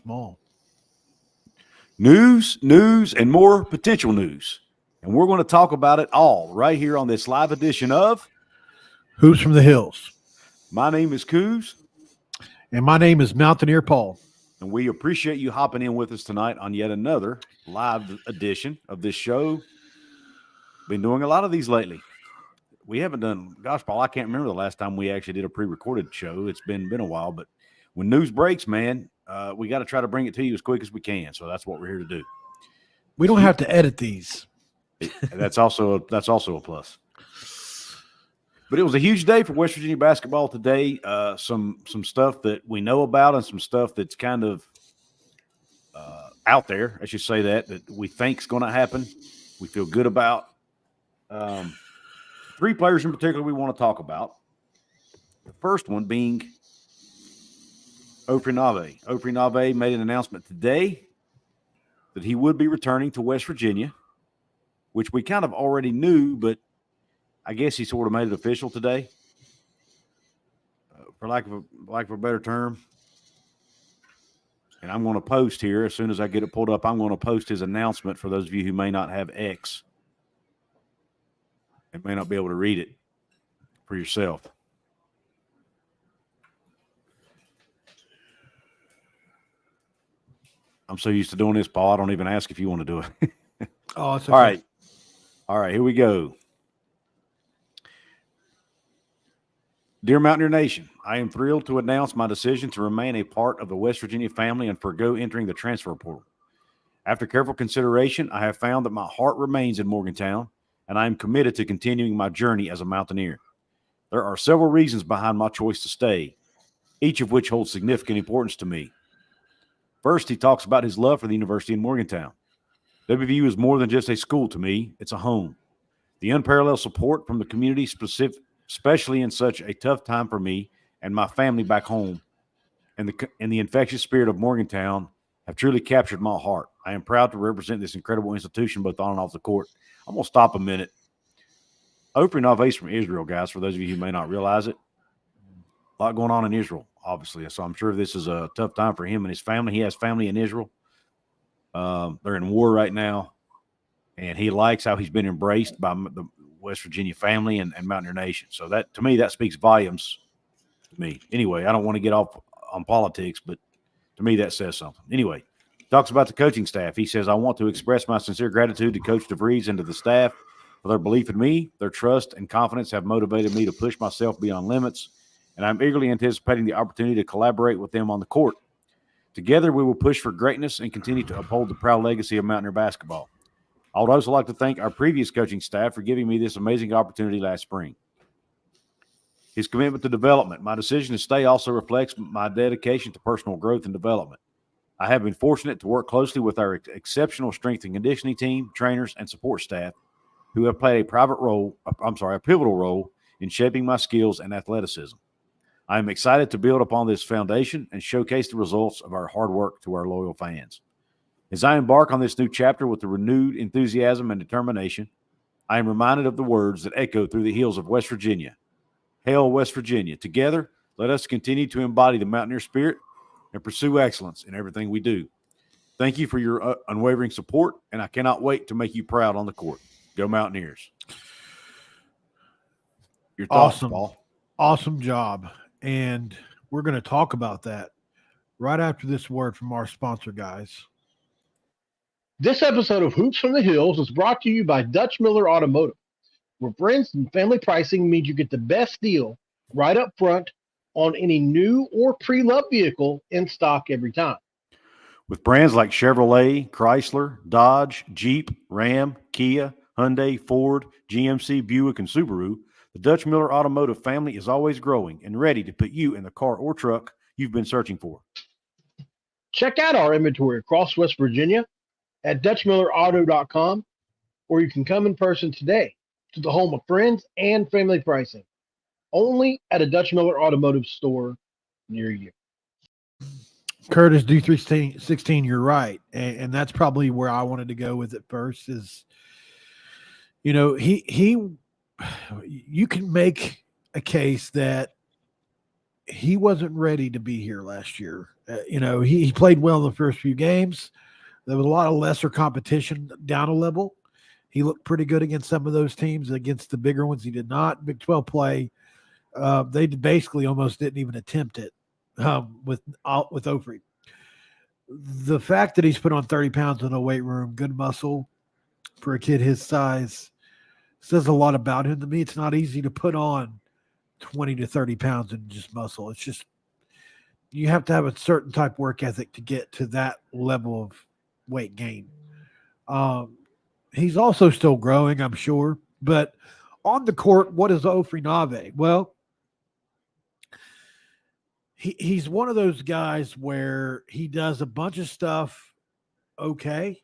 small. News, and more potential news. And we're going to talk about it all right here on this live edition of Hoops from the Hills. My name is Couz. And my name is Mountaineer Paul. And we appreciate you hopping in with us tonight on yet another live edition of this show. Been doing a lot of these lately. We haven't done, gosh, Paul, I can't remember the last time we actually did a pre-recorded show. It's been a while, but when news breaks, man, we got to try to bring it to you as quick as we can. So that's what we're here to do. We don't have to edit these. That's also a plus. But it was a huge day for West Virginia basketball today. Some stuff that we know about and some stuff that's kind of out there, I should say that we think is going to happen. We feel good about. Three players in particular we want to talk about. The first one being Opry Nave. Opry Nave made an announcement today that he would be returning to West Virginia, which we kind of already knew, but I guess he sort of made it official today, for lack of a better term. And I'm going to post here as soon as I get it pulled up. I'm going to post his announcement for those of you who may not have X and may not be able to read it for yourself. I'm so used to doing this, Paul, I don't even ask if you want to do it. Oh, it's okay. All right, here we go. Dear Mountaineer Nation, I am thrilled to announce my decision to remain a part of the West Virginia family and forgo entering the transfer portal. After careful consideration, I have found that my heart remains in Morgantown, and I am committed to continuing my journey as a Mountaineer. There are several reasons behind my choice to stay, each of which holds significant importance to me. First, he talks about his love for the University in Morgantown. WVU is more than just a school to me, it's a home. The unparalleled support from the community, especially in such a tough time for me and my family back home, and the infectious spirit of Morgantown have truly captured my heart. I am proud to represent this incredible institution both on and off the court. I'm going to stop a minute. Opry Nave is from Israel, guys, for those of you who may not realize it. A lot going on in Israel, obviously. So I'm sure this is a tough time for him and his family. He has family in Israel. They're in war right now, and he likes how he's been embraced by the West Virginia family and Mountaineer Nation. So that, to me, that speaks volumes to me. Anyway, I don't want to get off on politics, but to me, that says something. Anyway, talks about the coaching staff. He says, I want to express my sincere gratitude to Coach DeVries and to the staff for their belief in me. Their trust and confidence have motivated me to push myself beyond limits, and I'm eagerly anticipating the opportunity to collaborate with them on the court. Together, we will push for greatness and continue to uphold the proud legacy of Mountaineer basketball. I would also like to thank our previous coaching staff for giving me this amazing opportunity last spring. His commitment to development. My decision to stay also reflects my dedication to personal growth and development. I have been fortunate to work closely with our exceptional strength and conditioning team, trainers, and support staff who have played a pivotal role in shaping my skills and athleticism. I am excited to build upon this foundation and showcase the results of our hard work to our loyal fans. As I embark on this new chapter with the renewed enthusiasm and determination, I am reminded of the words that echo through the hills of West Virginia. Hail, West Virginia. Together, let us continue to embody the Mountaineer spirit and pursue excellence in everything we do. Thank you for your unwavering support, and I cannot wait to make you proud on the court. Go Mountaineers. Your thoughts, Awesome. Paul? Awesome job. And we're going to talk about that right after this word from our sponsor, guys. This episode of Hoops from the Hills is brought to you by Dutch Miller Automotive, where friends and family pricing means you get the best deal right up front on any new or pre-loved vehicle in stock every time. With brands like Chevrolet, Chrysler, Dodge, Jeep, Ram, Kia, Hyundai, Ford, GMC, Buick, and Subaru, the Dutch Miller Automotive family is always growing and ready to put you in the car or truck you've been searching for. Check out our inventory across West Virginia at DutchMillerAuto.com, or you can come in person today to the home of friends and family pricing, only at a Dutch Miller Automotive store near you. Curtis, D316, you're right. And that's probably where I wanted to go with it first is, you know, you can make a case that he wasn't ready to be here last year. He played well in the first few games. There was a lot of lesser competition down a level. He looked pretty good against some of those teams. Against the bigger ones, he did not. Big 12 play, they basically almost didn't even attempt it with Ofri. The fact that he's put on 30 pounds in a weight room, good muscle for a kid his size, says a lot about him to me. It's not easy to put on 20 to 30 pounds in just muscle. It's just, you have to have a certain type of work ethic to get to that level of weight gain. He's also still growing, I'm sure. But on the court, what is Ofri Nave? Well, he's one of those guys where he does a bunch of stuff okay,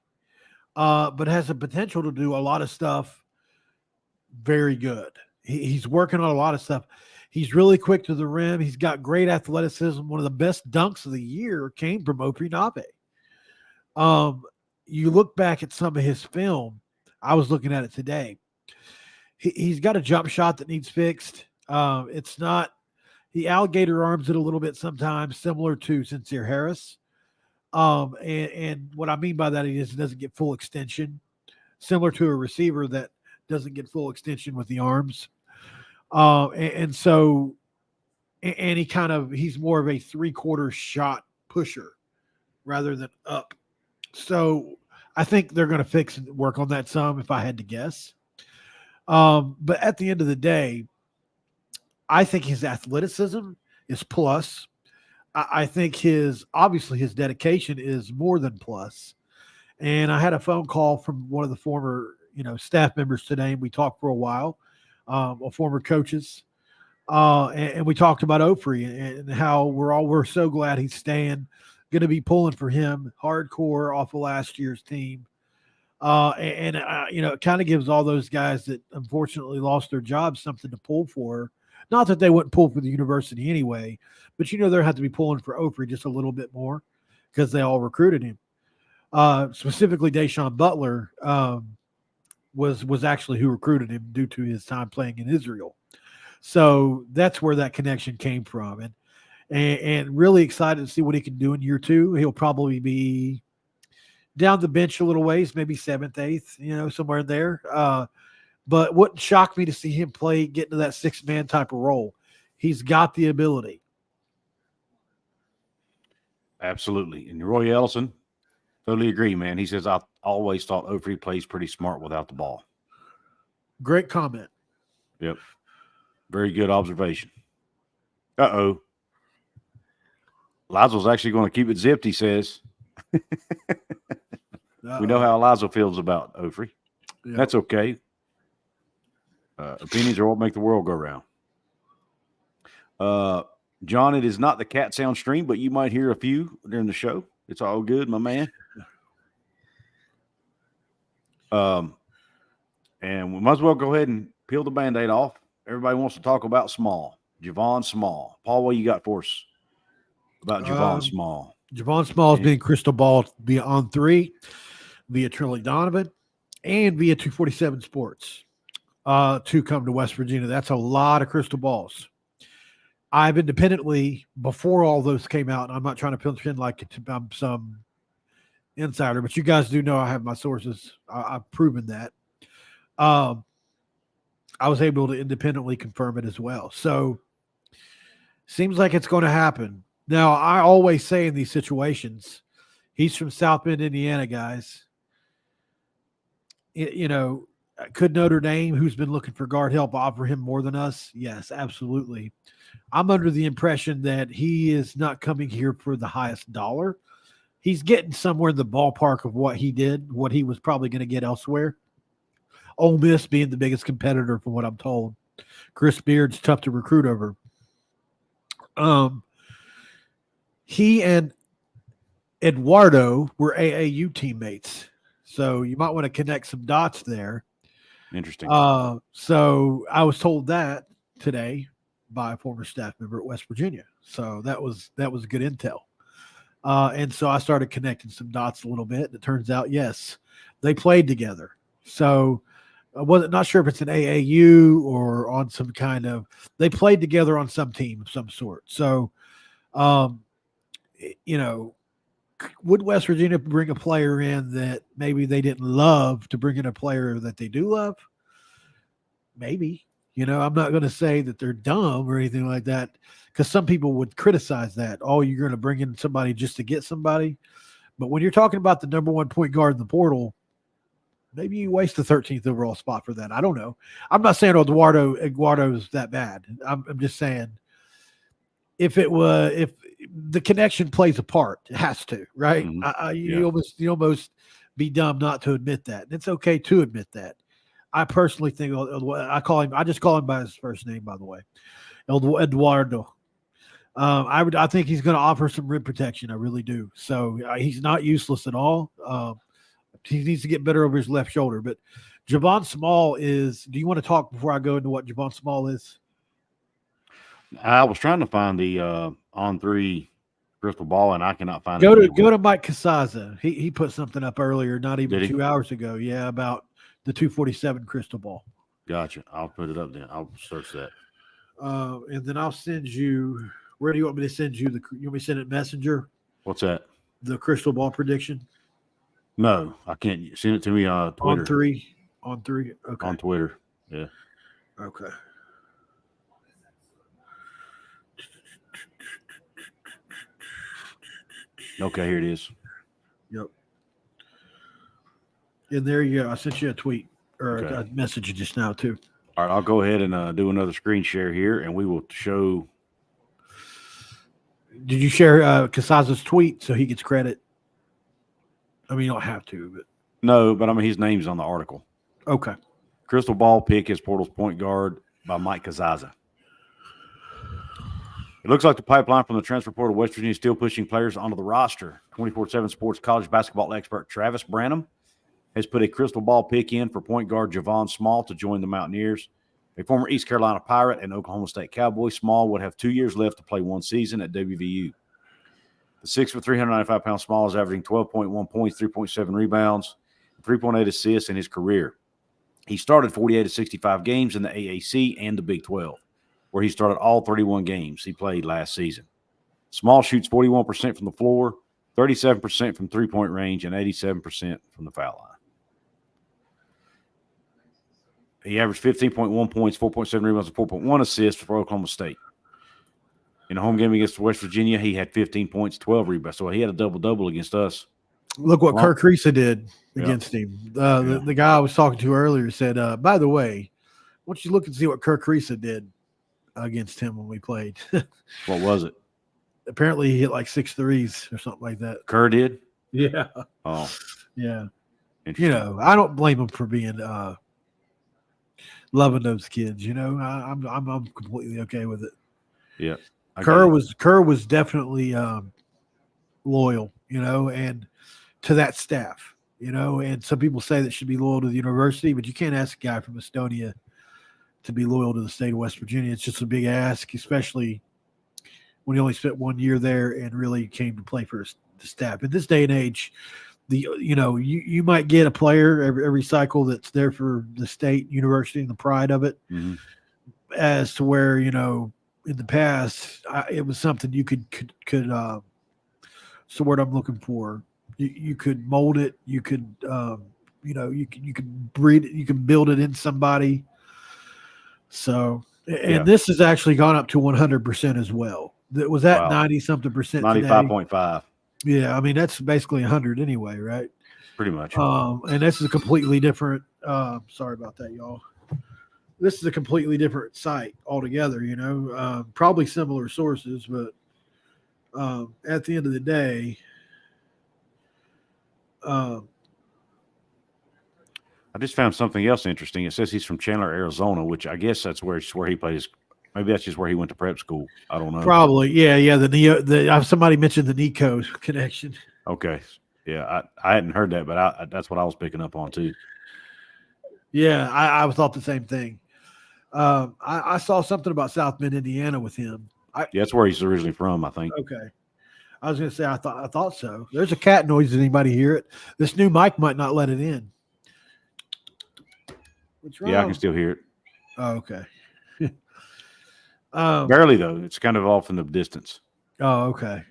but has the potential to do a lot of stuff very good. He's working on a lot of stuff. He's really quick to the rim. He's got great athleticism. One of the best dunks of the year came from Ofri Nave. You look back at some of his film. I was looking at it today. He's got a jump shot that needs fixed. It's not, he alligator arms it a little bit sometimes, similar to Sincere Harris. And what I mean by that is he doesn't get full extension, similar to a receiver that doesn't get full extension with the arms. So he's more of a 3/4 shot pusher rather than up. So I think they're going to fix and work on that some, if I had to guess. But at the end of the day, I think his athleticism is plus. I think his dedication is more than plus. And I had a phone call from one of the former, staff members today, and we talked for a while, former coaches. And we talked about Ofri and how we're so glad he's staying, going to be pulling for him hardcore off of last year's team. It kind of gives all those guys that unfortunately lost their jobs something to pull for. Not that they wouldn't pull for the university anyway, but they'll have to be pulling for Ofri just a little bit more because they all recruited him. Specifically, Deshaun Butler was actually who recruited him due to his time playing in Israel. So that's where that connection came from, and really excited to see what he can do in year two. He'll probably be down the bench a little ways, maybe 7th, 8th, somewhere there. But wouldn't shock me to see him get into that 6-man type of role. He's got the ability. Absolutely. And Roy Ellison, totally agree, man. He says, I always thought Ofri plays pretty smart without the ball. Great comment. Yep. Very good observation. Uh-oh. Lazo's actually going to keep it zipped, he says. We know how Lazo feels about Ofri. Yep. That's okay. Opinions are what make the world go round. John, it is not the cat sound stream, but you might hear a few during the show. It's all good, my man. And we might as well go ahead and peel the Band-Aid off. Everybody wants to talk about Small. Javon Small. Paul, what you got for us about Javon Small? Javon Small is being crystal ball via On 3, via Trilly Donovan, and via 247 Sports to come to West Virginia. That's a lot of crystal balls. I've independently, before all those came out, and I'm not trying to pretend like I'm some insider, but you guys do know I have my sources. I've proven that. I was able to independently confirm it as well. So seems like it's going to happen. Now, I always say in these situations, he's from South Bend, Indiana, guys. Could Notre Dame, who's been looking for guard help, offer him more than us? Yes, absolutely. I'm under the impression that he is not coming here for the highest dollar. He's getting somewhere in the ballpark of what he did, what he was probably going to get elsewhere. Ole Miss being the biggest competitor from what I'm told. Chris Beard's tough to recruit over. He and Eduardo were AAU teammates. So you might want to connect some dots there. Interesting. So I was told that today by a former staff member at West Virginia. So that was good intel. And so I started connecting some dots a little bit. And it turns out, yes, they played together. So I wasn't not sure if it's an AAU or on some kind of. They played together on some team of some sort. So, you know, would West Virginia bring a player in that maybe they didn't love to bring in a player that they do love? Maybe. You know, I'm not going to say that they're dumb or anything like that, because some people would criticize that. Oh, you're going to bring in somebody just to get somebody. But when you're talking about the number one point guard in the portal, maybe you waste the 13th overall spot for that. I don't know. I'm not saying Eduardo's that bad. I'm just saying if the connection plays a part, it has to, right? Mm-hmm. You almost be dumb not to admit that. And it's okay to admit that. I personally think I just call him by his first name, by the way, Eduardo. I think he's going to offer some rim protection. I really do. So he's not useless at all. He needs to get better over his left shoulder. But Javon Small is. Do you want to talk before I go into what Javon Small is? I was trying to find the on 3 crystal ball, and I cannot find it. Go to Mike Casaza. He put something up earlier, not even 2 hours ago. Yeah, about the 247 crystal ball. Gotcha. I'll put it up then. I'll search that. And then I'll send you. Where do you want me to send you? You want me to send it Messenger? What's that? The crystal ball prediction. No, I can't. Send it to me on Twitter. On 3. Okay. On Twitter. Yeah. Okay. Okay, here it is. Yep. And there you go. I sent you a tweet or a message just now too. All right, I'll go ahead and do another screen share here, and we will show. Did you share Casaza's tweet so he gets credit? I mean, you don't have to, but no. But I mean, his name's on the article. Okay. Crystal ball pick is Portal's point guard by Mike Casaza. It looks like the pipeline from the transfer portal of West Virginia is still pushing players onto the roster. 24/7 Sports college basketball expert Travis Branham has put a crystal ball pick in for point guard Javon Small to join the Mountaineers. A former East Carolina Pirate and Oklahoma State Cowboy, Small would have 2 years left to play 1 season at WVU. The 6'3", 395-pound Small is averaging 12.1 points, 3.7 rebounds, 3.8 assists in his career. He started 48 of 65 games in the AAC and the Big 12, where he started all 31 games he played last season. Small shoots 41% from the floor, 37% from three-point range, and 87% from the foul line. He averaged 15.1 points, 4.7 rebounds, and 4.1 assists for Oklahoma State. In a home game against West Virginia, he had 15 points, 12 rebounds. So he had a double-double against us. Look what Kirk Reesa did against him. The guy I was talking to earlier said, by the way, why don't you look and see what Kirk Reesa did against him when we played. What was it? Apparently he hit like 6 threes or something like that. Kerr did? Yeah. Oh. Yeah. You know, I don't blame him for being loving those kids, you know. I'm completely okay with it. Yeah. Kerr was definitely loyal, you know, and to that staff, you know, and some people say that should be loyal to the university, but you can't ask a guy from Estonia to be loyal to the state of West Virginia. It's just a big ask, especially when he only spent 1 year there and really came to play for the staff. In this day and age, you might get a player every cycle that's there for the state university and the pride of it, as to where, you know, in the past, it was something you could so what I'm looking for. You could mold it. You could, you could breed it. You can build it in somebody. So, and this has actually gone up to 100% as well. That was at 90-something percent. 95.5. Yeah, I mean that's basically 100 anyway, right? Pretty much. And this is a completely different. Sorry about that, y'all. This is a completely different site altogether. You know, probably similar sources, but at the end of the day, I just found something else interesting. It says he's from Chandler, Arizona, which I guess that's where he plays. Maybe that's just where he went to prep school. I don't know. Probably, yeah. The somebody mentioned the Nico connection. Okay, yeah, I hadn't heard that, but that's what I was picking up on too. Yeah, I thought the same thing. I saw something about South Bend, Indiana, with him. That's where he's originally from, I think. Okay. I was going to say I thought so. There's a cat noise. Does anybody hear it? This new mic might not let it in. What's wrong? Yeah, I can still hear it. Oh, okay. Barely though. It's kind of off in the distance. Oh, okay.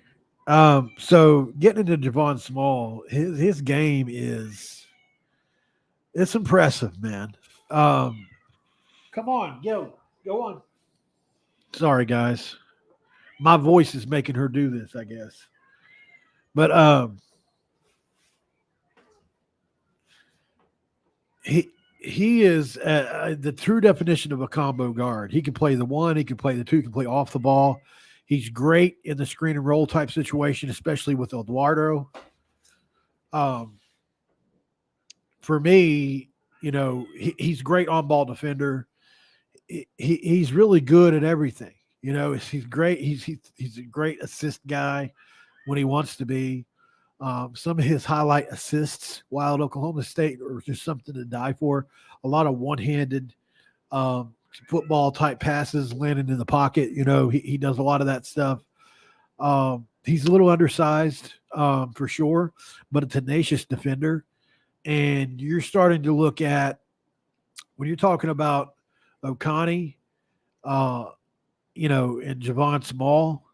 So getting into Javon Small, his game it's impressive, man. Come on, go on. Sorry, guys. My voice is making her do this, I guess. But he is the true definition of a combo guard. He can play the one, he can play the two, he can play off the ball. He's great in the screen and roll type situation, especially with Eduardo. For me, he's great on ball defender. He's really good at everything. He's great. He's a great assist guy when he wants to be. Some of his highlight assists while at Oklahoma State are just something to die for. A lot of one-handed football type passes landing in the pocket. He does a lot of that stuff. He's a little undersized for sure, but a tenacious defender. And you're starting to look at, when you're talking about Oconee, and Javon Small,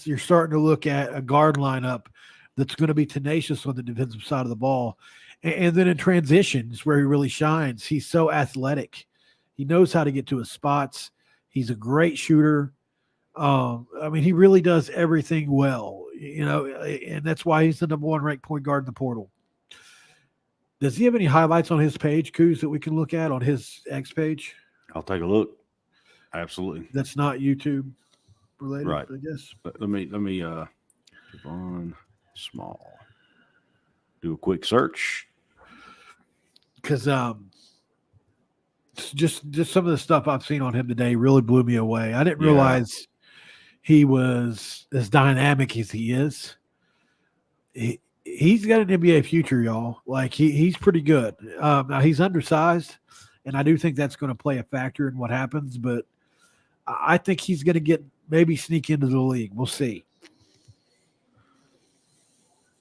you're starting to look at a guard lineup that's going to be tenacious on the defensive side of the ball. And then in transitions where he really shines, he's so athletic. He knows how to get to his spots. He's a great shooter. He really does everything well, and that's why he's the number one ranked point guard in the portal. Does he have any highlights on his page, Couz, that we can look at on his X page? I'll take a look. Absolutely. That's not YouTube related, right? I guess. But let me Javon Small. Do a quick search. Because just some of the stuff I've seen on him today really blew me away. I didn't realize he was as dynamic as he is. He's got an NBA future, y'all. Like he's pretty good. Now he's undersized, and I do think that's going to play a factor in what happens. But I think he's going to maybe sneak into the league. We'll see.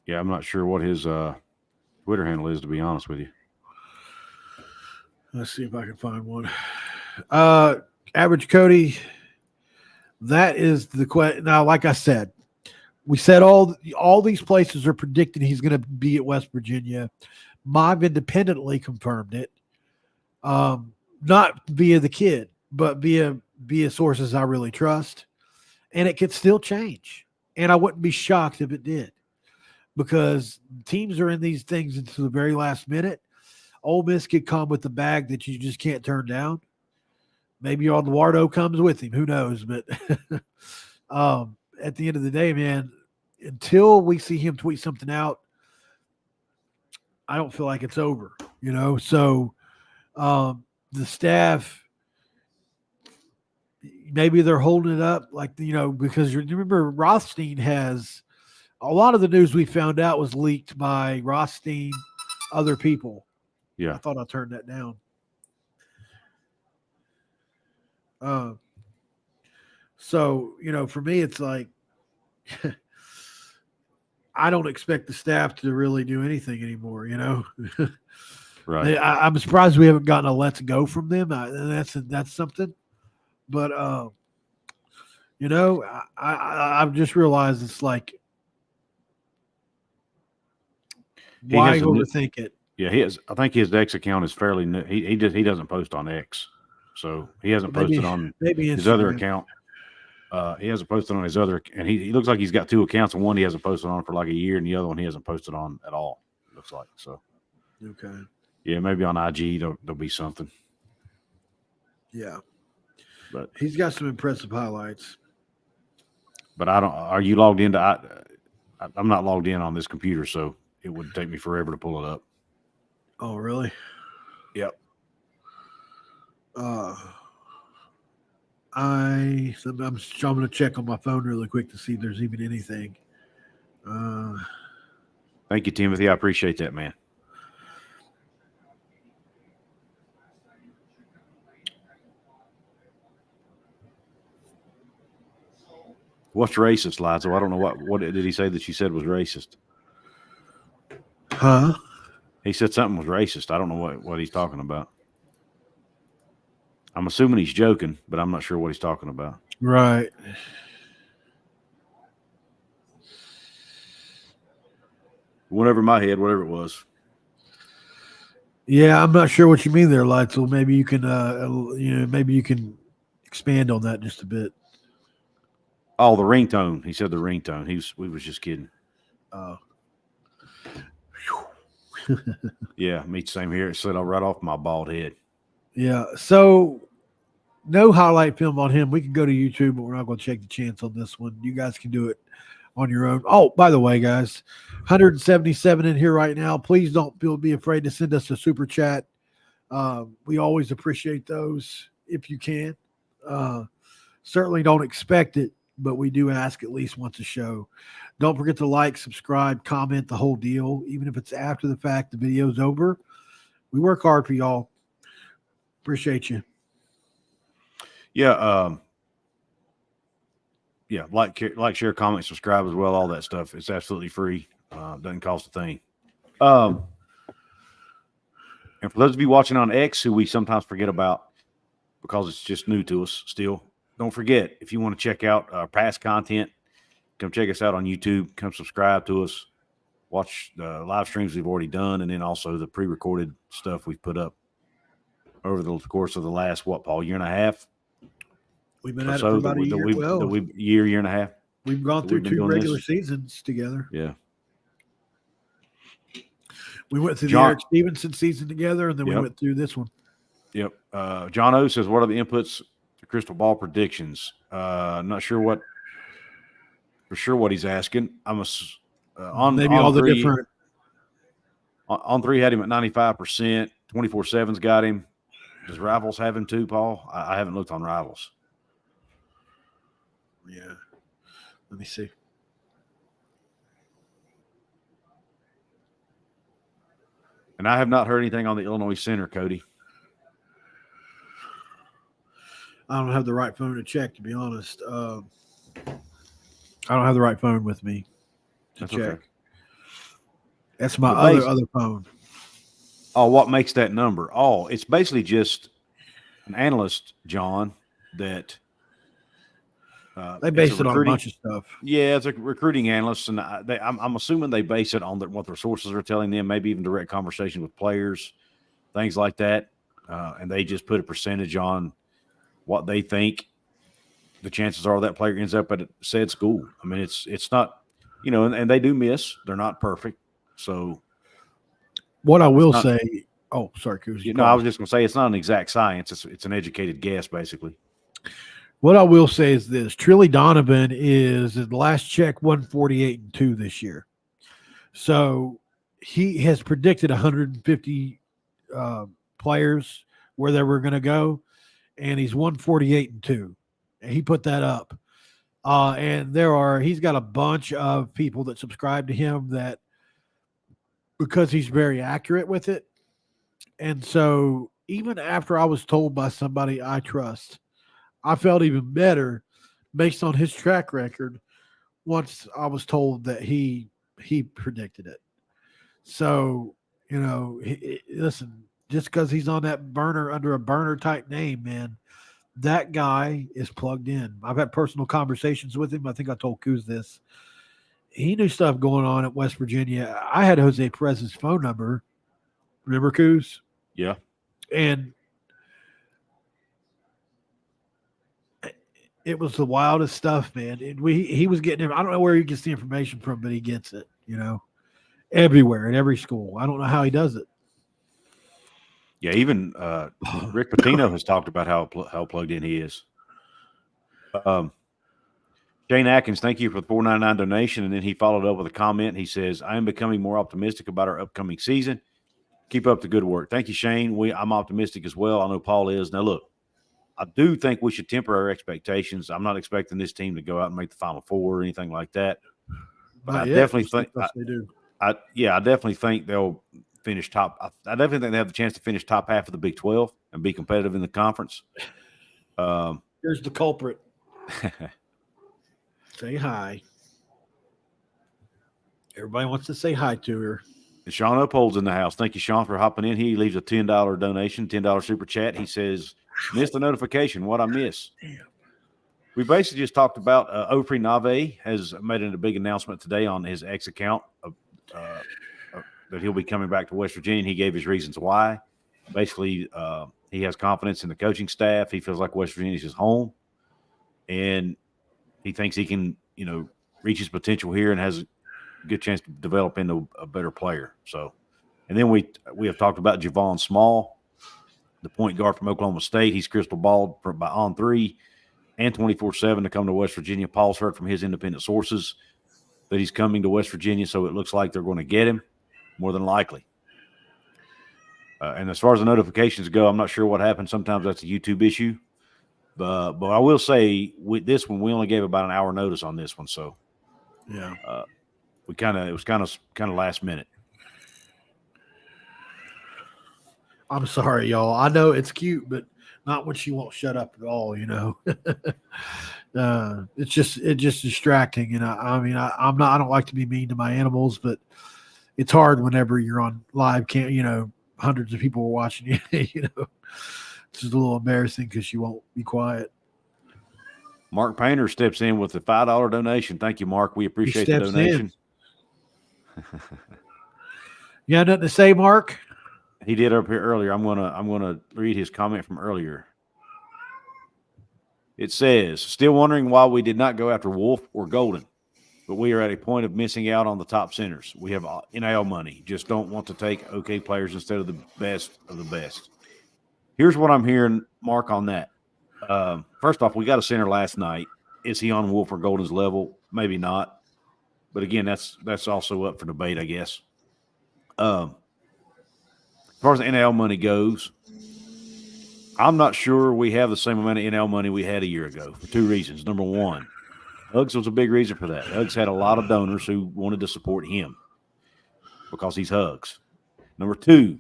Yeah, I'm not sure what his Twitter handle is, to be honest with you. Let's see if I can find one. Average Cody. That is the question. Now, like I said, we said all these places are predicting he's going to be at West Virginia. Mob independently confirmed it. Not via the kid, but via sources I really trust. And it could still change. And I wouldn't be shocked if it did. Because teams are in these things until the very last minute. Ole Miss could come with the bag that you just can't turn down. Maybe Eduardo comes with him. Who knows? But at the end of the day, man, until we see him tweet something out, I don't feel like it's over, So the staff, maybe they're holding it up because you remember Rothstein has a lot of the news we found out was leaked by Rothstein, other people. Yeah. I thought I turned that down. So, for me, it's like, I don't expect the staff to really do anything anymore, Right. I'm surprised we haven't gotten a let's go from them. That's something. But, I've just realized it's like, why overthink it? Yeah, I think his X account is fairly new. He doesn't post on X, so he hasn't posted on his other account. He hasn't posted on his other, and he looks like he's got two accounts, and one he hasn't posted on for like a year, and the other one he hasn't posted on at all. Looks like so. Okay. Yeah, maybe on IG there'll be something. Yeah, but he's got some impressive highlights. But I don't. Are you logged into? I'm not logged in on this computer, so it would take me forever to pull it up. Oh, really? Yep. I'm going to check on my phone really quick to see if there's even anything. Thank you, Timothy. I appreciate that, man. What's racist, Liza? I don't know what did he say that she said was racist? Huh? He said something was racist. I don't know what he's talking about. I'm assuming he's joking, but I'm not sure what he's talking about. Right. Went over my head, whatever it was. Yeah, I'm not sure what you mean there, Lightsel. Maybe you can, maybe you can expand on that just a bit. Oh, the ringtone. He said the ringtone. We was just kidding. Yeah, me same here. It slid right off my bald head. Yeah. So no highlight film on him. We can go to YouTube, but we're not going to take the chance on this one. You guys can do it on your own. Oh, by the way, guys, 177 in here right now. Please don't be afraid to send us a super chat. We always appreciate those if you can. Certainly don't expect it, but we do ask at least once a show. Don't forget to like, subscribe, comment, the whole deal. Even if it's after the fact, the video's over. We work hard for y'all. Appreciate you. Yeah. Yeah. Like, share, comment, subscribe as well. All that stuff. It's absolutely free. Doesn't cost a thing. And for those of you watching on X, who we sometimes forget about because it's just new to us still, don't forget, if you want to check out our past content, come check us out on YouTube. Come subscribe to us. Watch the live streams we've already done, and then also the pre-recorded stuff we've put up over the course of the last, Paul, year and a half? We've been at it for about a year. Year and a half. We've gone through 2 regular seasons together. Yeah. We went through the Eric Stevenson season together, and then we went through this one. Yep. John O says, what are the inputs to crystal ball predictions? Not sure what he's asking. I'm on maybe on all three, the different. On 3 had him at 95%. 24/7's got him. Does Rivals have him too, Paul? I haven't looked on Rivals. Yeah. Let me see. And I have not heard anything on the Illinois Center, Cody. I don't have the right phone to check, to be honest. I don't have the right phone with me to check. Okay. That's my other phone. Oh, what makes that number? Oh, it's basically just an analyst, John, that they base it on a bunch of stuff. Yeah, it's a recruiting analyst, and I'm assuming they base it on what their sources are telling them, maybe even direct conversation with players, things like that, and they just put a percentage on what they think the chances are that player ends up at said school. I mean, it's not, and they do miss. They're not perfect. So what I will say, sorry, Couz. I was just going to say it's not an exact science. It's an educated guess, basically. What I will say is this: Trilly Donovan is, at the last check, 148-2 this year. So he has predicted 150 players where they were going to go, and he's 148-2. And he put that up. And he's got a bunch of people that subscribe to him that, because he's very accurate with it. And so even after I was told by somebody I trust, I felt even better based on his track record once I was told that he predicted it. So, listen, just because he's on that burner, under a burner type name, man, that guy is plugged in. I've had personal conversations with him. I think I told Couz this. He knew stuff going on at West Virginia. I had Jose Perez's phone number. Remember, Couz? Yeah. And it was the wildest stuff, man. He was getting it. I don't know where he gets the information from, but he gets it, everywhere, in every school. I don't know how he does it. Yeah, even Rick Pitino has talked about how plugged in he is. Shane Atkins, thank you for the $4.99 donation. And then he followed up with a comment. He says, I am becoming more optimistic about our upcoming season. Keep up the good work. Thank you, Shane. I'm optimistic as well. I know Paul is. Now, look, I do think we should temper our expectations. I'm not expecting this team to go out and make the Final Four or anything like that. But I definitely think they do. I definitely think they'll finish top. I definitely think they have the chance to finish top half of the Big 12 and be competitive in the conference. Here's the culprit. Say hi. Everybody wants to say hi to her. And Sean Uphold's in the house. Thank you, Sean, for hopping in. He leaves a $10 donation, $10 super chat. He says, Missed the notification. What I miss? We basically just talked about Opry Nave has made a big announcement today on his X account that he'll be coming back to West Virginia. And he gave his reasons why. Basically, he has confidence in the coaching staff. He feels like West Virginia is his home, and he thinks he can, reach his potential here and has a good chance to develop into a better player. So, and then we have talked about Javon Small, the point guard from Oklahoma State. He's crystal balled by On 3 and 24/7 to come to West Virginia. Paul's heard from his independent sources that he's coming to West Virginia, so it looks like they're going to get him more than likely. And as far as the notifications go, I'm not sure what happened. Sometimes that's a YouTube issue. But I will say with this one, we only gave about an hour notice on this one. So yeah, it was kind of last minute. I'm sorry, y'all. I know it's cute, but not when she won't shut up at all, It's just distracting. And I don't like to be mean to my animals, but it's hard whenever you're on live hundreds of people are watching you, It's just a little embarrassing because she won't be quiet. Mark Painter steps in with a $5 donation. Thank you, Mark. We appreciate the donation. You got nothing to say, Mark? He did up here earlier. I'm gonna read his comment from earlier. It says, still wondering why we did not go after Wolf or Golden, but we are at a point of missing out on the top centers. We have NIL money, just don't want to take okay players instead of the best of the best. Here's what I'm hearing, Mark, on that. First off, we got a center last night. Is he on Wolf or Golden's level? Maybe not. But again, that's also up for debate, I guess. As far as the NIL money goes, I'm not sure we have the same amount of NIL money we had a year ago for two reasons. Number one, Uggs was a big reason for that. Uggs had a lot of donors who wanted to support him because he's Uggs. Number two,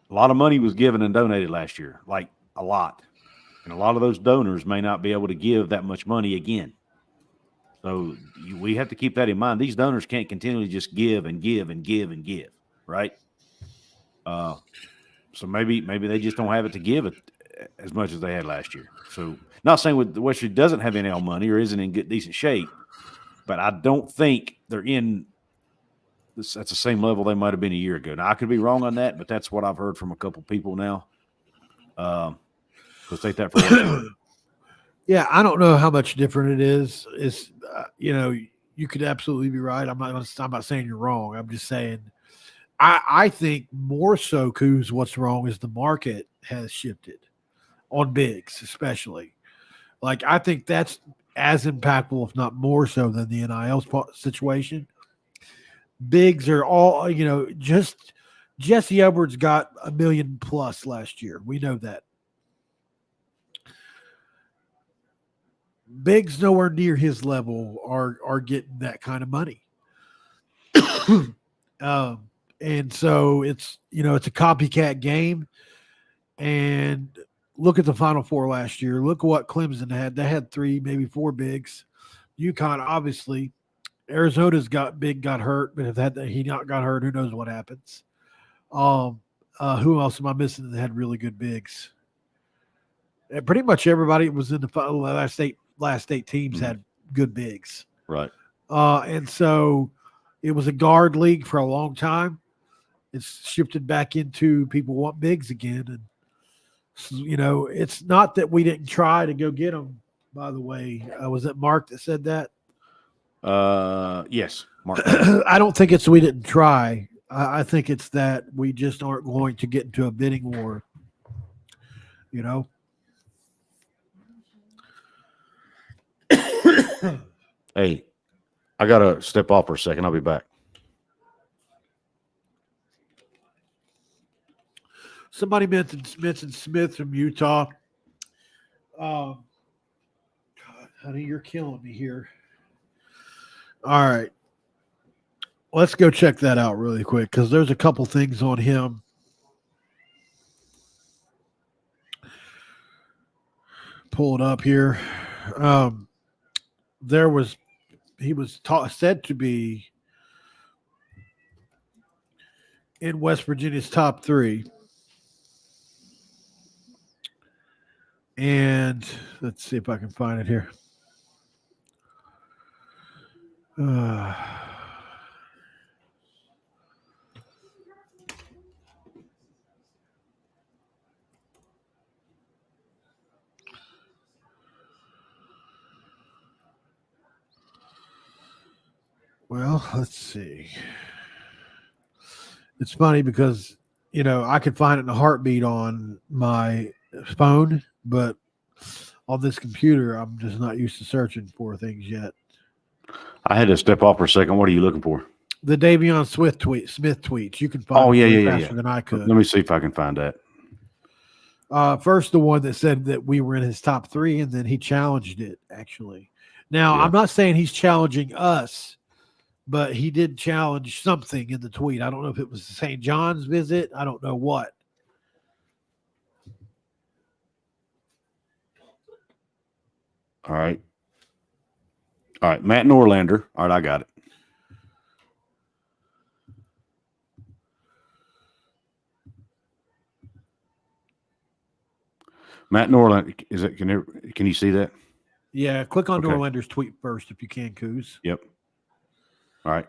a lot of money was given and donated last year, like a lot. And a lot of those donors may not be able to give that much money again. So we have to keep that in mind. These donors can't continually just give and give and give and give, right? So maybe they just don't have it to give it as much as they had last year. So not saying West Virginia doesn't have NIL money or isn't in decent shape, but I don't think they're at the same level they might have been a year ago. Now, I could be wrong on that, but that's what I've heard from a couple people now. So take that for what it's worth. Yeah, I don't know how much different it is. It's you could absolutely be right. I'm not saying you're wrong. I'm just saying I think more so, Couz, what's wrong is the market has shifted on bigs, especially. Like, I think that's as impactful, if not more so, than the NIL situation. Bigs are all, just Jesse Edwards got $1 million plus last year. We know that. Bigs nowhere near his level are getting that kind of money. And so it's a copycat game. And look at the Final Four last year. Look at what Clemson had. They had 3, maybe 4 bigs. UConn, obviously. Arizona's got hurt, but if he not got hurt, who knows what happens. Who else am I missing that had really good bigs? And pretty much everybody was in the last 8 teams had good bigs. Right. And so it was a guard league for a long time. It's shifted back into people want bigs again. And, it's not that we didn't try to go get them, by the way. Was it Mark that said that? Yes, Mark. I don't think it's we didn't try. I think it's that we just aren't going to get into a bidding war, Hey, I got to step off for a second. I'll be back. Somebody mentioned Smith from Utah. God, honey, you're killing me here. All right. Let's go check that out really quick because there's a couple things on him. Pull it up here. He was said to be in West Virginia's top 3. Let's see if I can find it here. Well, let's see. It's funny because, I could find it in a heartbeat on my phone, but on this computer, I'm just not used to searching for things yet. I had to step off for a second. What are you looking for? The Davion Smith tweets. You can find faster than I could. Let me see if I can find that. First, the one that said that we were in his top 3, and then he challenged it, actually. Now, I'm not saying he's challenging us, but he did challenge something in the tweet. I don't know if it was the St. John's visit. I don't know what. All right. Matt Norlander. All right, I got it. Matt Norlander. Is it? Can you see that? Yeah, click on Norlander's tweet first if you can, Couz. Yep. All right.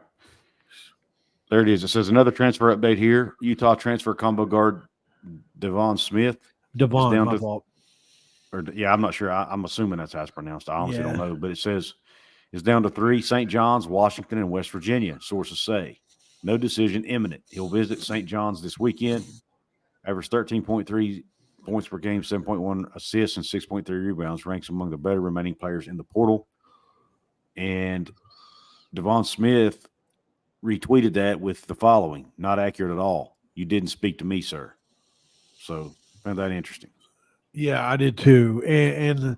There it is. It says another transfer update here. Utah transfer combo guard Devon Smith. Devon, my fault. I'm not sure. I'm assuming that's how it's pronounced. I honestly don't know. But it says it's down to 3: St. John's, Washington, and West Virginia. Sources say no decision imminent. He'll visit St. John's this weekend. Averaged 13.3 points per game, 7.1 assists, and 6.3 rebounds. Ranks among the better remaining players in the portal. And Devon Smith retweeted that with the following: not accurate at all. You didn't speak to me, sir. So found that interesting. Yeah, I did too. And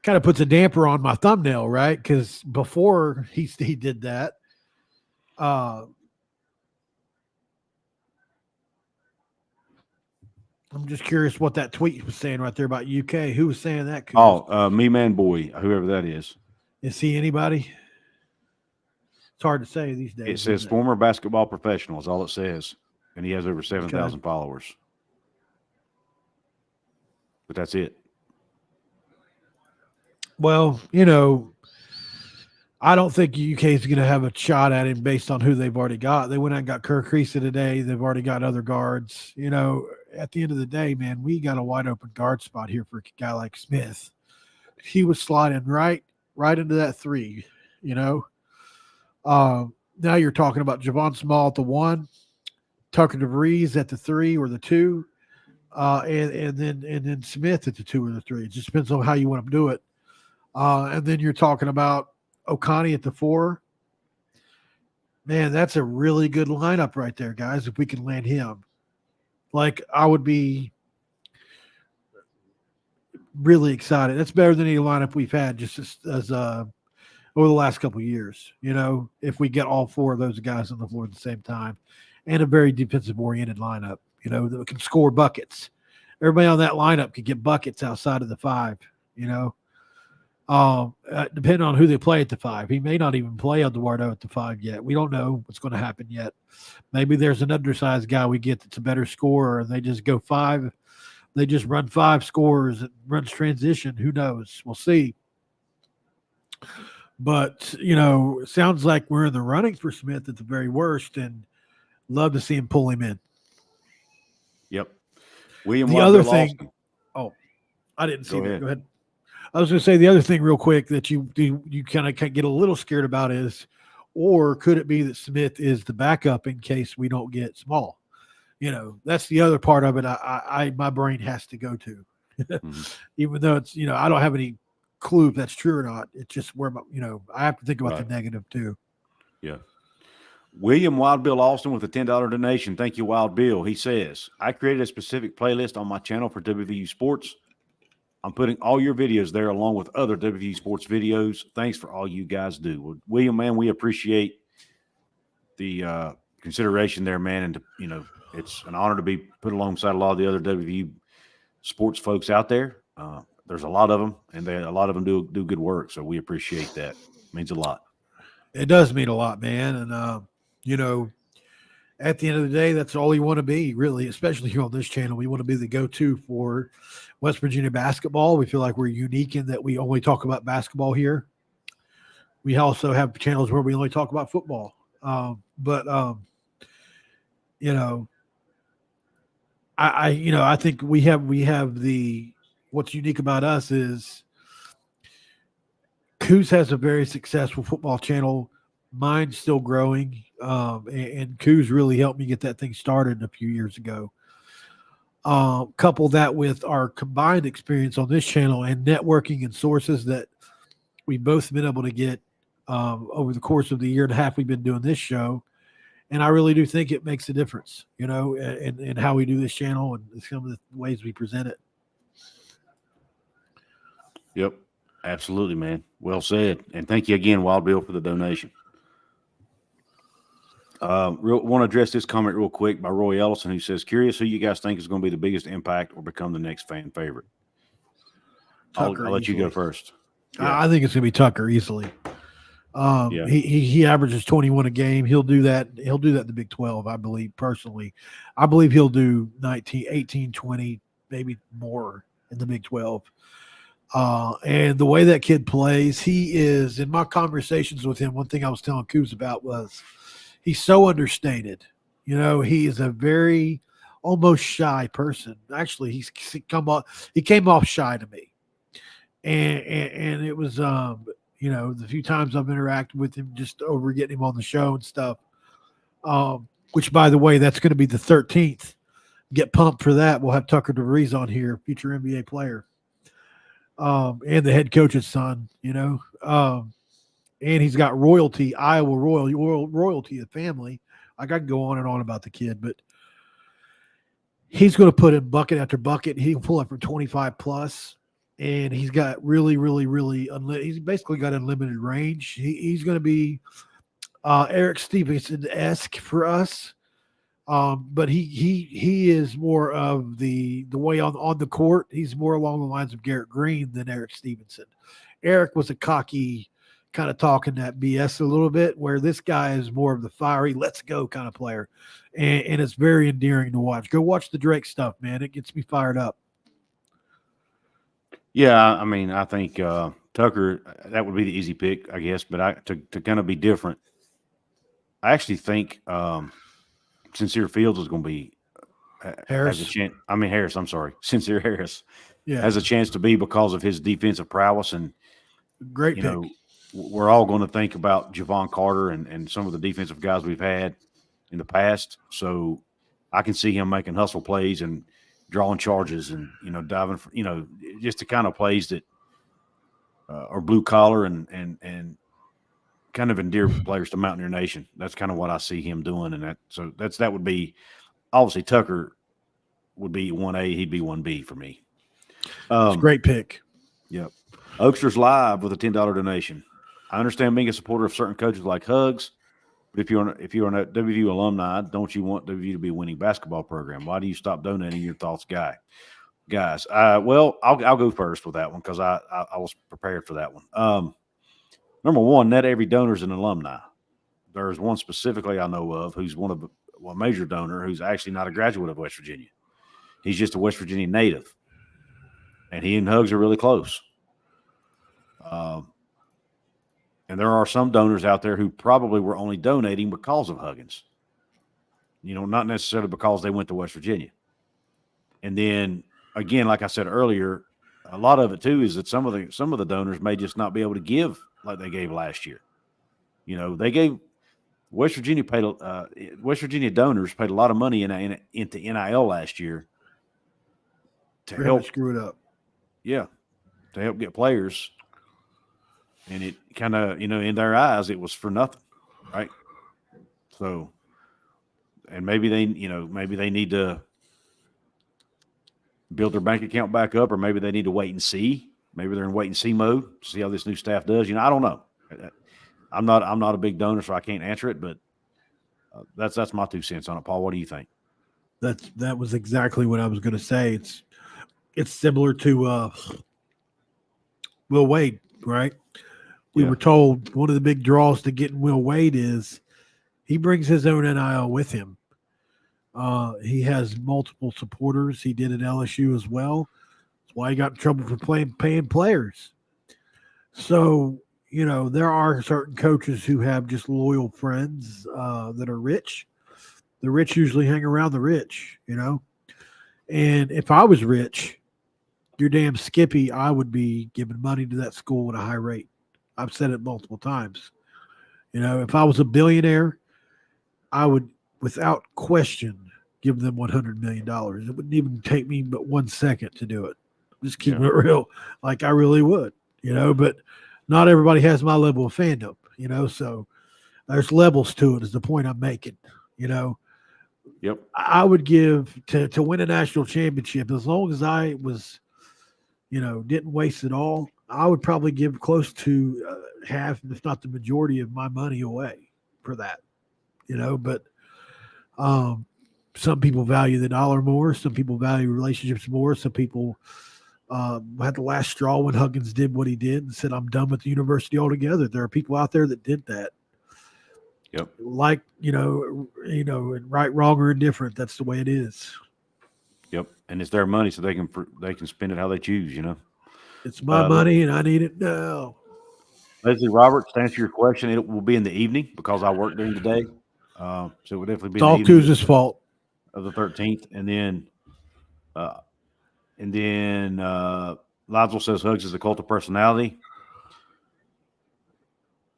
kind of puts a damper on my thumbnail, right? Because before he did that, I'm just curious what that tweet was saying right there about UK. Who was saying that? Me man boy, whoever that is. Is he anybody? It's hard to say these days. It says former basketball professional is all it says. And he has over 7,000 followers. But that's it. Well, I don't think UK is going to have a shot at him based on who they've already got. They went out and got Kirk Creasy today. They've already got other guards. At the end of the day, man, we got a wide open guard spot here for a guy like Smith. He was sliding right into that 3, Now you're talking about Javon Small at the 1, Tucker DeVries at the 3 or the 2. And then Smith at the 2 or the 3. It just depends on how you want to do it. And then you're talking about Oconee at the 4. Man, that's a really good lineup right there, guys. If we can land him, I would be really excited. That's better than any lineup we've had just as over the last couple of years. If we get all 4 of those guys on the floor at the same time, and a very defensive oriented lineup. That can score buckets. Everybody on that lineup could get buckets outside of the 5, depending on who they play at the 5. He may not even play Eduardo at the 5 yet. We don't know what's going to happen yet. Maybe there's an undersized guy we get that's a better scorer, and they just go 5. They just run 5 scores and runs transition. Who knows? We'll see. But, it sounds like we're in the running for Smith at the very worst, and love to see him pull him in. Yep. William. The other thing. Oh, I didn't see that. Go ahead. I was going to say the other thing real quick that you kind of get a little scared about is, or could it be that Smith is the backup in case we don't get Small? That's the other part of it. My brain has to go to, even though it's I don't have any clue if that's true or not. It's just where I have to think about the negative too. Yeah. William Wild Bill Austin with a $10 donation. Thank you, Wild Bill. He says, I created a specific playlist on my channel for WVU Sports. I'm putting all your videos there along with other WVU Sports videos. Thanks for all you guys do. Well, William, man, we appreciate the consideration there, man. And, it's an honor to be put alongside a lot of the other WVU sports folks out there. There's a lot of them, and a lot of them do good work. So we appreciate that. It means a lot. It does mean a lot, man. And, at the end of the day, that's all we want to be, really, especially here on this channel. We want to be the go-to for West Virginia basketball. We feel like we're unique in that we only talk about basketball here. We also have channels where we only talk about football. I think we have what's unique about us is Couz has a very successful football channel. Mine's still growing. And Couz really helped me get that thing started a few years ago. Couple that with our combined experience on this channel and networking and sources that we've both been able to get over the course of the year and a half we've been doing this show. And I really do think it makes a difference, in how we do this channel and some of the ways we present it. Yep, absolutely, man. Well said. And thank you again, Wild Bill, for the donation. Want to address this comment real quick by Roy Ellison, who says, curious who you guys think is going to be the biggest impact or become the next fan favorite. I'll let you go first. Yeah. I think it's going to be Tucker easily. He averages 21 a game. He'll do that. He'll do that in the Big 12, I believe, personally. I believe he'll do 19, 18, 20, maybe more in the Big 12. And the way that kid plays, he is, in my conversations with him, one thing I was telling Couz about was he's so understated. He is a very almost shy person. Actually, he came off shy to me. And it was, the few times I've interacted with him just over getting him on the show and stuff, which, by the way, that's going to be the 13th. Get pumped for that. We'll have Tucker DeVries on here, future NBA player, and the head coach's son, and he's got royalty, Iowa royalty, the family. I got to go on and on about the kid, but he's going to put in bucket after bucket. He can pull up from 25 plus. And he's got really, really, really he's basically got unlimited range. He's going to be Eric Stevenson-esque for us, but he is more of the way on the court. He's more along the lines of Garrett Green than Eric Stevenson. Eric was a cocky, kind of talking that BS a little bit, where this guy is more of the fiery, let's go kind of player, and it's very endearing to watch. Go watch the Drake stuff, man. It gets me fired up. Yeah, I mean, I think Tucker, that would be the easy pick, I guess. But to kind of be different, I actually think Sincere Fields is going to be Harris. Has a chance. I mean Harris. I'm sorry, Sincere Harris. Yeah, has a chance to be because of his defensive prowess and great pick. We're all going to think about Javon Carter and some of the defensive guys we've had in the past. So I can see him making hustle plays and drawing charges and, diving for, just the kind of plays that are blue collar and kind of endear players to Mountaineer Nation. That's kind of what I see him doing. And that would be, obviously Tucker would be 1A. He'd be 1B for me. It's a great pick. Yep. Oakster's Live with a $10 donation. I understand being a supporter of certain coaches like Hugs, but if you're a WVU alumni, don't you want WVU to be a winning basketball program? Why do you stop donating? Your thoughts, guys? Well, I'll go first with that one because I was prepared for that one. Number one, not every donor is an alumni. There's one specifically I know of who's a major donor who's actually not a graduate of West Virginia. He's just a West Virginia native, and he and Hugs are really close. And there are some donors out there who probably were only donating because of Huggins, not necessarily because they went to West Virginia. And then again, like I said earlier, a lot of it too is that some of the donors may just not be able to give like they gave last year. They gave West Virginia donors paid a lot of money into NIL last year to help screw it up. Yeah, to help get players. And it kind of, in their eyes, it was for nothing, right? So, and maybe they need to build their bank account back up, or maybe they need to wait and see. Maybe they're in wait and see mode, see how this new staff does. I don't know. I'm not a big donor, so I can't answer it. But that's my 2 cents on it. Paul, what do you think? That was exactly what I was going to say. It's similar to Will Wade, right? We were told one of the big draws to getting Will Wade is he brings his own NIL with him. He has multiple supporters. He did at LSU as well. That's why he got in trouble for paying players. So, there are certain coaches who have just loyal friends that are rich. The rich usually hang around the rich, And if I was rich, you're damn Skippy, I would be giving money to that school at a high rate. I've said it multiple times. If I was a billionaire, I would, without question, give them $100 million. It wouldn't even take me but 1 second to do it. Just keeping it real, like I really would, but not everybody has my level of fandom, so there's levels to it is the point I'm making, Yep. I would give to win a national championship, as long as I was, didn't waste it all, I would probably give close to half, if not the majority of my money away for that, but some people value the dollar more. Some people value relationships more. Some people had the last straw when Huggins did what he did and said, I'm done with the university altogether. There are people out there that did that. Yep. Like, right, wrong, or indifferent. That's the way it is. Yep. And it's their money, so they can spend it how they choose, It's my money and I need it now. Leslie Roberts, to answer your question, it will be in the evening because I work during the day. So it will definitely be It's all Couz's fault. Of the 13th. And then Lonsdale says Hugs is a cult of personality.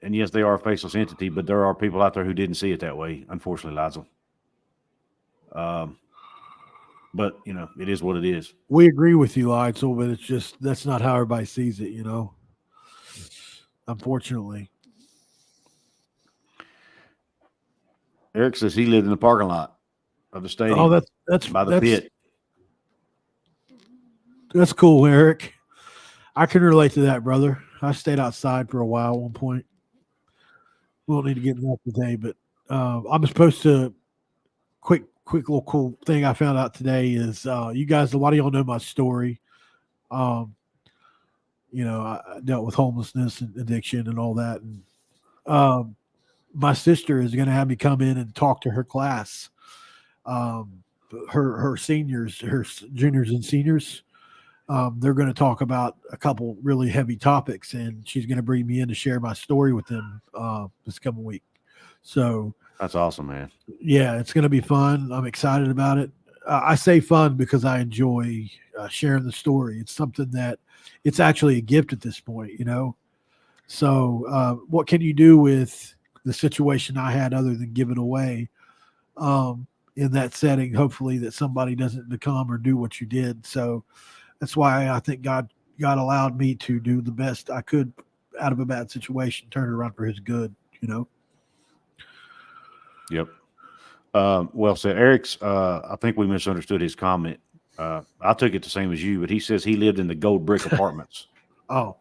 And yes, they are a faceless entity, but there are people out there who didn't see it that way, unfortunately, Lonsdale. But, it is what it is. We agree with you, Lonsdale, but it's just that's not how everybody sees it, unfortunately. Eric says he lived in the parking lot of the stadium. Oh, that's by the pit. That's cool, Eric. I can relate to that, brother. I stayed outside for a while at one point. We don't need to get into that today, but I'm supposed to quick little cool thing I found out today is you guys, a lot of y'all know my story. I dealt with homelessness and addiction and all that. And my sister is going to have me come in and talk to her class. Her seniors, her juniors and seniors, they're going to talk about a couple really heavy topics, and she's going to bring me in to share my story with them this coming week. So that's awesome, man. Yeah, it's going to be fun. I'm excited about it. I say fun because I enjoy sharing the story. It's something that it's actually a gift at this point, So what can you do with the situation I had other than give it away in that setting? Hopefully that somebody doesn't become or do what you did. So that's why I think God allowed me to do the best I could out of a bad situation, turn it around for his good, Yep. Well said. Eric's, I think we misunderstood his comment. I took it the same as you, but he says he lived in the gold brick apartments. Oh,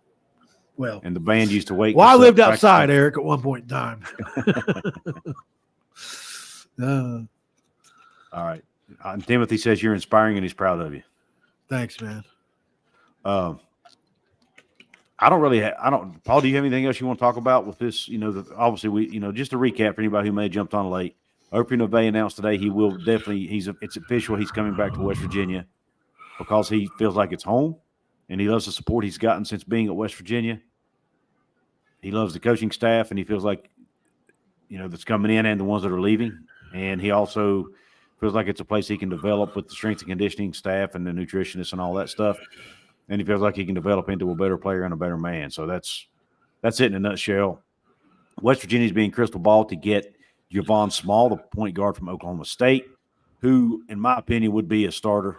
well. And the band used to wait. Well, I lived outside, Eric, at one point in time. All right. And Timothy says you're inspiring and he's proud of you. Thanks, man. Paul, do you have anything else you want to talk about with this? Obviously we, just to recap for anybody who may have jumped on late, Opie Nove announced today he will definitely, it's official, he's coming back to West Virginia because he feels like it's home and he loves the support he's gotten since being at West Virginia. He loves the coaching staff and he feels like, that's coming in and the ones that are leaving. And he also feels like it's a place he can develop with the strength and conditioning staff and the nutritionists and all that stuff. And he feels like he can develop into a better player and a better man. So that's it in a nutshell. West Virginia's being crystal ball to get Javon Small, the point guard from Oklahoma State, who, in my opinion, would be a starter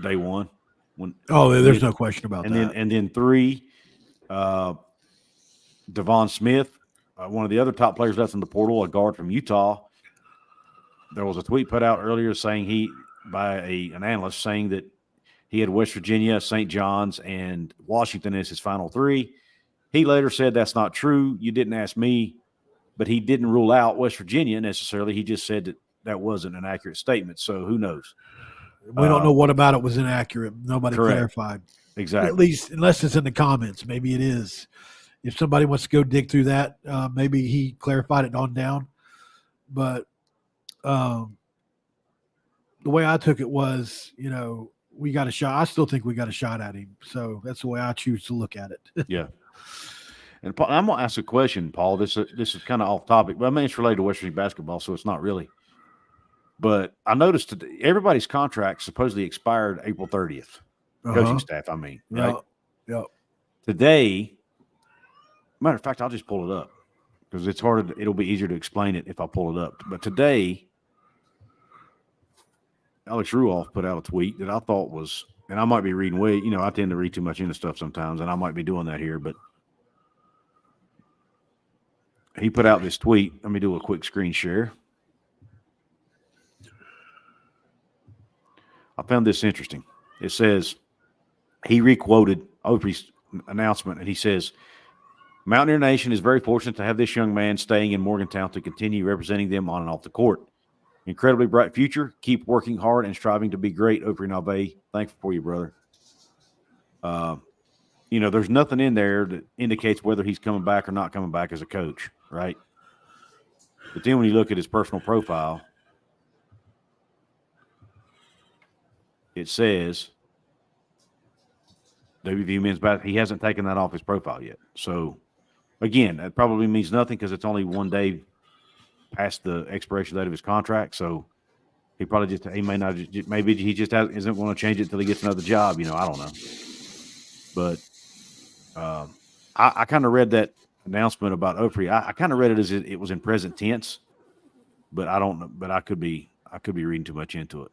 day one. There's no question about that. And then 3, Devon Smith, one of the other top players left in the portal, a guard from Utah. There was a tweet put out earlier saying by an analyst saying that he had West Virginia, St. John's, and Washington as his final 3. He later said that's not true. You didn't ask me, but he didn't rule out West Virginia necessarily. He just said that wasn't an accurate statement. So who knows? We don't know what about it was inaccurate. Nobody clarified. Exactly. At least unless it's in the comments. Maybe it is. If somebody wants to go dig through that, maybe he clarified it on down. But the way I took it was, we got a shot. I still think we got a shot at him. So that's the way I choose to look at it. Yeah. And Paul, I'm going to ask a question, Paul. This is kind of off topic, but I mean, it's related to West Virginia basketball, so it's not really. But I noticed today, everybody's contract supposedly expired April 30th. Coaching staff, I mean. Right? Yep. Today, matter of fact, I'll just pull it up because it's harder. It'll be easier to explain it if I pull it up. But today, Alex Ruoff put out a tweet that I thought was, and I might be reading way, I tend to read too much into stuff sometimes, and I might be doing that here, but he put out this tweet. Let me do a quick screen share. I found this interesting. It says, he requoted Oprah's announcement, and he says, Mountaineer Nation is very fortunate to have this young man staying in Morgantown to continue representing them on and off the court. Incredibly bright future. Keep working hard and striving to be great, Oprah Nave. Thankful for you, brother. There's nothing in there that indicates whether he's coming back or not coming back as a coach, right? But then when you look at his personal profile, it says WVU men's basketball. He hasn't taken that off his profile yet. So, again, that probably means nothing because it's only one day past the expiration date of his contract. So, he may not, maybe he just isn't going to change it until he gets another job. I don't know. But I kind of read that announcement about Opry. I kind of read it as it was in present tense, but I don't know. But I could be reading too much into it.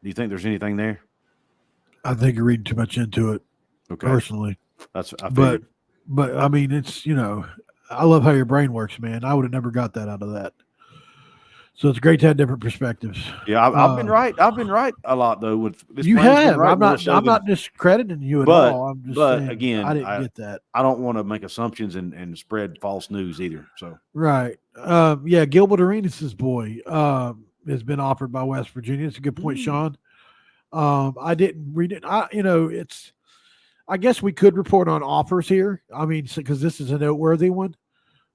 Do you think there's anything there? I think you're reading too much into it. Okay. Personally, but I mean, it's I love how your brain works, man. I would have never got that out of that. So it's great to have different perspectives. Yeah, I've been right. I've been right a lot though. With this, you have. Right, I'm not discrediting you at all. I'm just saying, again, I didn't get that. I don't want to make assumptions and spread false news either. So right, yeah, Gilbert Arenas' boy has been offered by West Virginia. It's a good point, Sean. I didn't read it. I guess we could report on offers here. I mean, because this is a noteworthy one.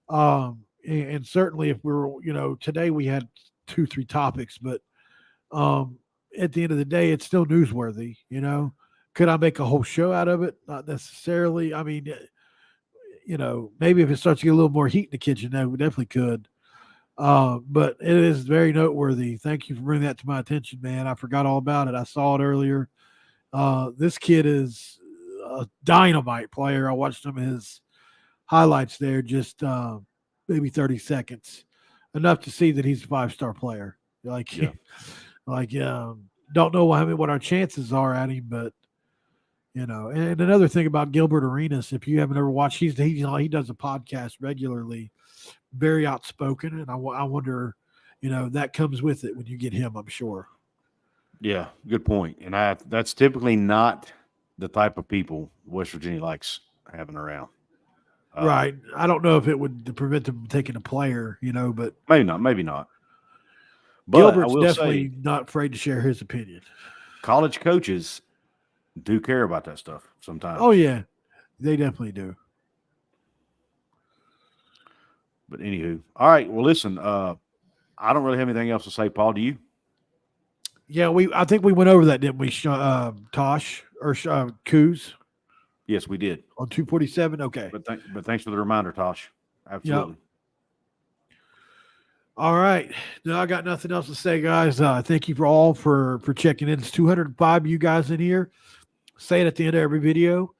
And certainly if we were, today we had 2-3 topics, but at the end of the day, it's still newsworthy. Could I make a whole show out of it? Not necessarily. I mean, maybe if it starts to get a little more heat in the kitchen, we definitely could. But it is very noteworthy. Thank you for bringing that to my attention, man. I forgot all about it. I saw it earlier. This kid is a dynamite player. I watched some of his highlights there, just maybe 30 seconds, enough to see that he's a 5-star player. Don't know what our chances are at him, but and another thing about Gilbert Arenas, if you haven't ever watched, he does a podcast regularly, very outspoken, and I wonder, that comes with it when you get him, I'm sure. Yeah, good point. And that's typically not the type of people West Virginia likes having around. Right. I don't know if it would prevent them from taking a player, but maybe not. But Gilbert's definitely not afraid to share his opinion. College coaches do care about that stuff sometimes. Oh yeah, they definitely do. But anywho, all right. Well, listen, I don't really have anything else to say, Paul. Do you? Yeah, I think we went over that, didn't we, Tosh or Couz? Yes, we did. On 247? Okay. But thanks for the reminder, Tosh. Absolutely. Yep. All right. No, I got nothing else to say, guys. Thank you for checking in. It's 205 of you guys in here. Say it at the end of every video.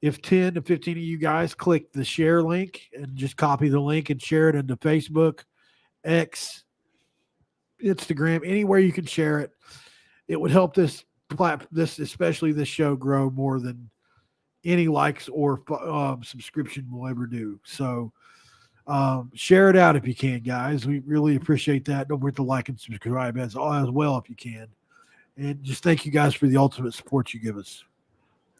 If 10 to 15 of you guys click the share link and just copy the link and share it into Facebook, X, Instagram, anywhere you can share it, it would help especially this show grow more than any likes or subscription will ever do. So share it out if you can, guys. We really appreciate that. Don't forget to like and subscribe as well if you can. And just thank you guys for the ultimate support you give us.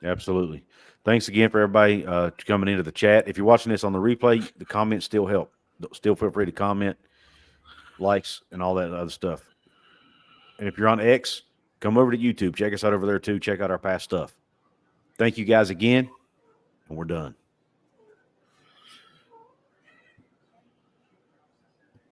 Absolutely. Thanks again for everybody coming into the chat. If you're watching this on the replay, the comments still help. Still feel free to comment, likes, and all that other stuff. And if you're on X, come over to YouTube. Check us out over there too. Check out our past stuff. Thank you guys again, and we're done.